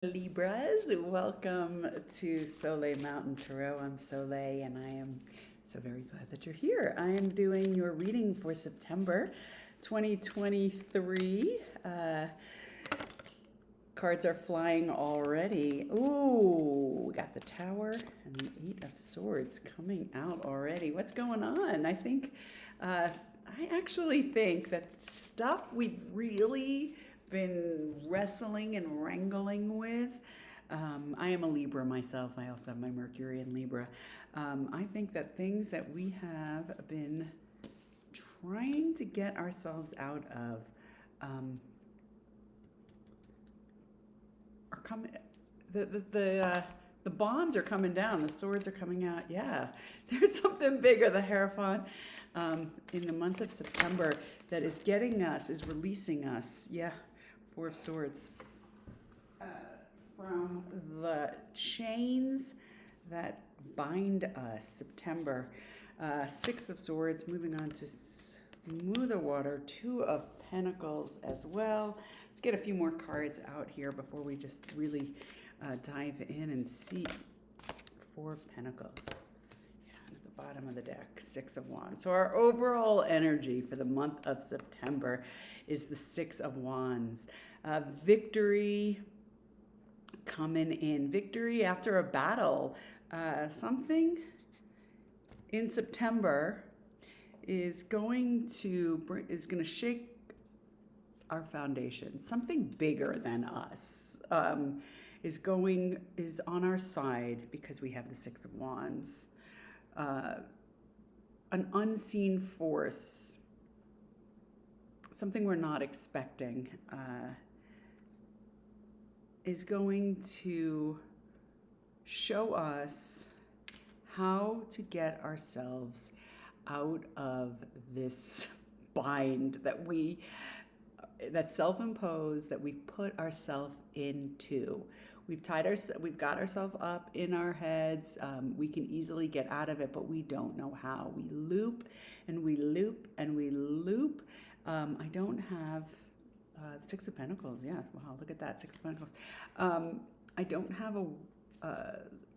Libras, welcome to Soleil Mountain Tarot. I'm Soleil and I am so very glad that you're here. I am doing your reading for September 2023. Cards are flying already. Ooh, we got the Tower and the Eight of Swords coming out already. What's going on? I actually think that stuff we've really been wrestling and wrangling with. I am a Libra myself. I also have my Mercury in Libra. I think that things that we have been trying to get ourselves out of are coming. The bonds are coming down. The swords are coming out. Yeah, there's something bigger. The Hierophant in the month of September that is getting us, is releasing us. Yeah, Four of Swords. From the chains that bind us. September. Six of Swords, moving on to smoother water. Two of Pentacles as well. Let's get a few more cards out here before we just really dive in and see. Four of Pentacles. Yeah, and at the bottom of the deck, Six of Wands. So our overall energy for the month of September is the Six of Wands. Victory coming in. Victory after a battle. Something in September is going to shake our foundation. Something bigger than us is on our side because we have the Six of Wands. An unseen force, something we're not expecting, is going to show us how to get ourselves out of this bind that's self-imposed, that we've put ourselves into. We've got ourselves up in our heads. We can easily get out of it, but we don't know how. We loop and we loop and we loop. I don't have Six of Pentacles. Yeah, wow, look at that, Six of Pentacles. I don't have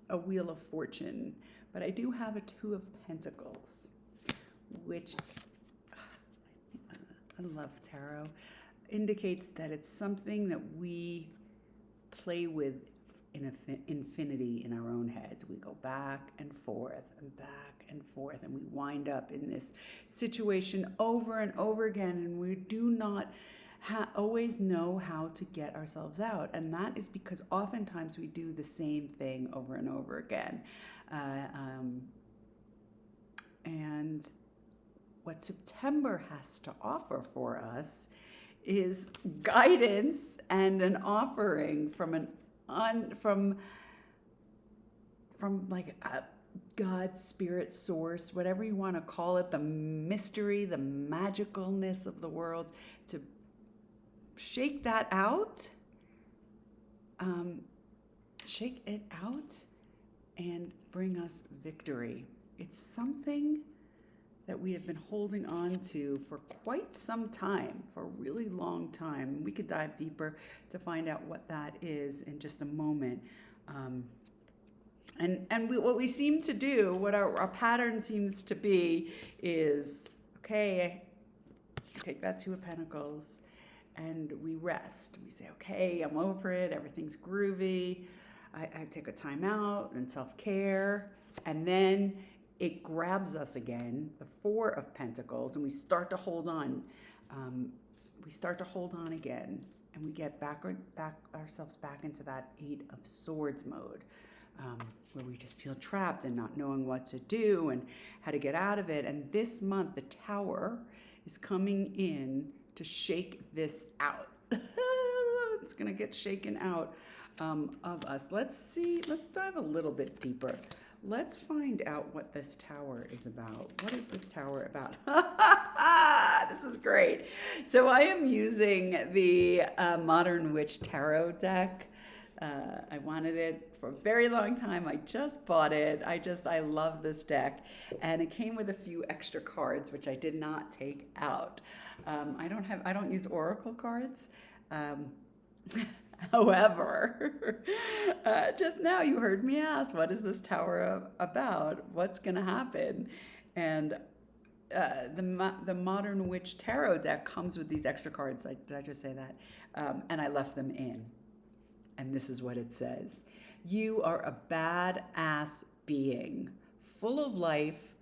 a Wheel of Fortune, but I do have a Two of Pentacles, which I love tarot. Indicates that it's something that we play with in infinity in our own heads. We go back and forth and back and forth, and we wind up in this situation over and over again, and we do not always know how to get ourselves out. And that is because oftentimes we do the same thing over and over again. And what September has to offer for us is guidance and an offering from like a God, spirit, source, whatever you want to call it, the mystery, the magicalness of the world, to shake that out, shake it out and bring us victory. It's something that we have been holding on to for quite some time, for a really long time. We could dive deeper to find out what that is in just a moment. What we seem to do, what our pattern seems to be is, okay, take that Two of Pentacles and we rest. We say, okay, I'm over it, everything's groovy. I take a time out and self-care, and then it grabs us again, the Four of Pentacles, and we start to hold on. We start to hold on again, and we get ourselves back into that Eight of Swords mode, where we just feel trapped and not knowing what to do and how to get out of it. And this month, the Tower is coming in to shake this out. It's going to get shaken out of us. Let's dive a little bit deeper. Let's find out what this Tower is about. What is this Tower about? This is great. So I am using the Modern Witch Tarot deck. I wanted it for a very long time. I just bought it. I love this deck. And it came with a few extra cards, which I did not take out. I don't use Oracle cards. However, just now you heard me ask, what is this tower about? What's going to happen? And the Modern Witch Tarot deck comes with these extra cards. Did I just say that? And I left them in. And this is what it says. You are a badass being, full of life,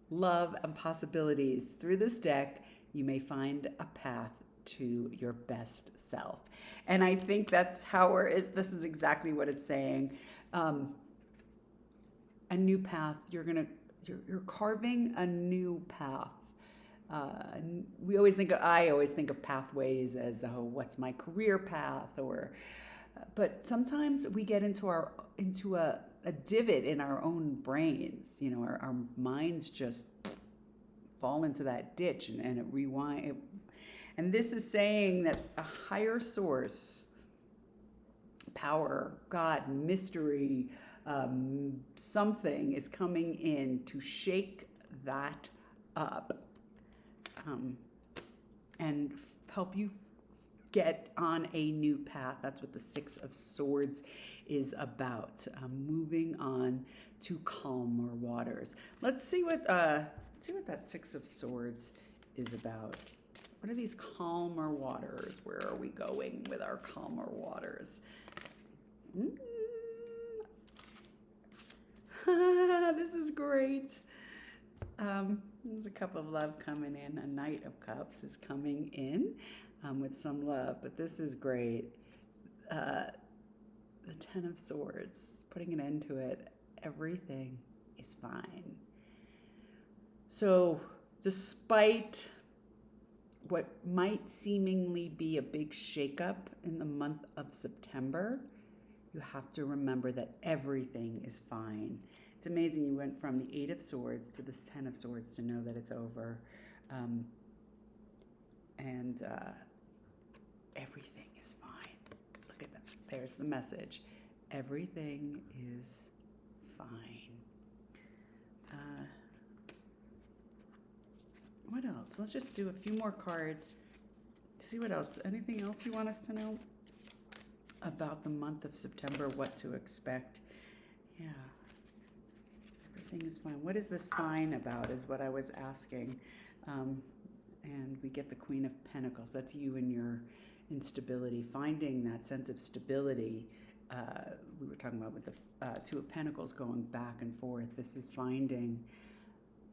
love, and possibilities. Through this deck, you may find a path to your best self. And I think that's how this is exactly what it's saying. A new path, you're carving a new path. I always think of pathways as, oh, what's my career path, but sometimes we get into a divot in our own brains. Our minds just fall into that ditch and it rewind. And this is saying that a higher source, power, God, mystery, something is coming in to shake that up and help you get on a new path. That's what the Six of Swords is about. Moving on to calmer waters. Let's see what that Six of Swords is about. What are these calmer waters? Where are we going with our calmer waters? This is great. There's a cup of love coming in. A Knight of Cups is coming in with some love, but this is great. The Ten of Swords, putting an end to it. Everything is fine. So, despite what might seemingly be a big shakeup in the month of September, you have to remember that everything is fine. It's amazing you went from the Eight of Swords to the Ten of Swords to know that it's over. And everything is fine. Look at that. There's the message. Everything is fine. What else? Let's just do a few more cards. See what else. Anything else you want us to know about the month of September? What to expect? Yeah. Everything is fine. What is this fine about is what I was asking. And we get the Queen of Pentacles. That's you and your instability. Finding that sense of stability. We were talking about with the Two of Pentacles going back and forth. This is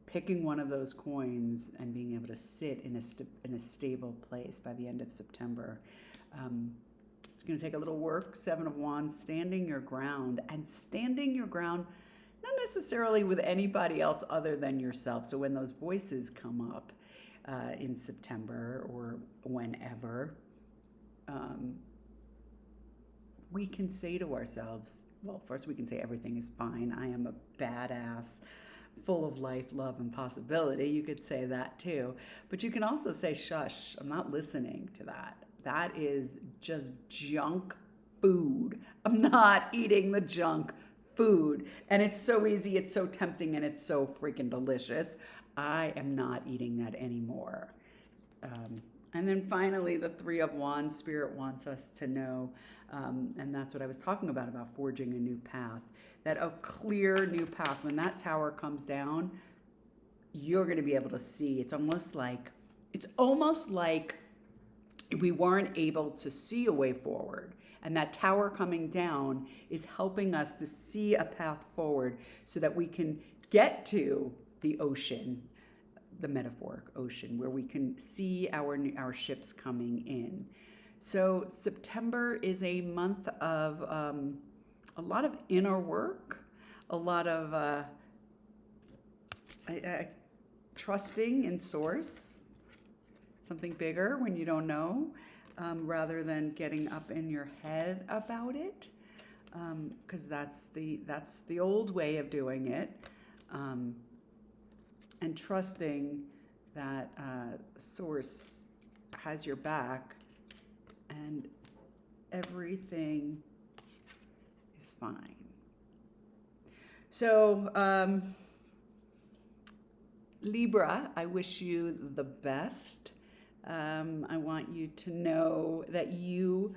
picking one of those coins and being able to sit in a stable place by the end of September. It's going to take a little work. Seven of Wands, standing your ground, not necessarily with anybody else other than yourself. So when those voices come up in September or whenever, we can say to ourselves, well, first we can say everything is fine. I am a badass, full of life, love, and possibility. You could say that too. But you can also say, shush, I'm not listening to that. That is just junk food. I'm not eating the junk food. And it's so easy, it's so tempting, and it's so freaking delicious. I am not eating that anymore. And then finally, the Three of Wands, Spirit wants us to know, and that's what I was talking about forging a new path, that a clear new path. When that tower comes down, you're going to be able to see. It's almost like we weren't able to see a way forward. And that tower coming down is helping us to see a path forward so that we can get to the ocean, the metaphoric ocean, where we can see our ships coming in. So September is a month of a lot of inner work, a lot of trusting in source, something bigger when you don't know, rather than getting up in your head about it, because that's the old way of doing it. And trusting that source has your back and everything is fine. So, Libra, I wish you the best. I want you to know that you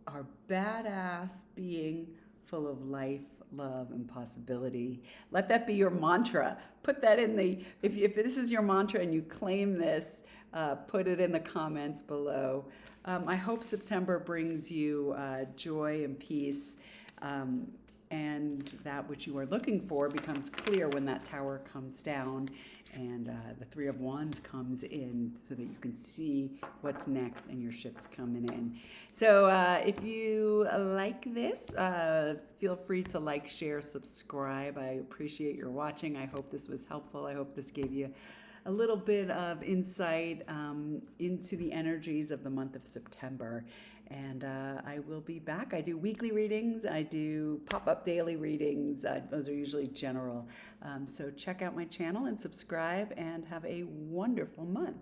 our badass being full of life, love, and possibility. Let that be your mantra. Put that in the, if this is your mantra and you claim this, put it in the comments below. I hope September brings you joy and peace, and that which you are looking for becomes clear when that tower comes down and the Three of Wands comes in, so that you can see what's next and your ship's coming in. So if you like this, feel free to like, share, subscribe. I appreciate your watching. I hope this was helpful. I hope this gave you a little bit of insight into the energies of the month of September. And I will be back. I do weekly readings. I do pop-up daily readings. Those are usually general. So check out my channel and subscribe, and have a wonderful month.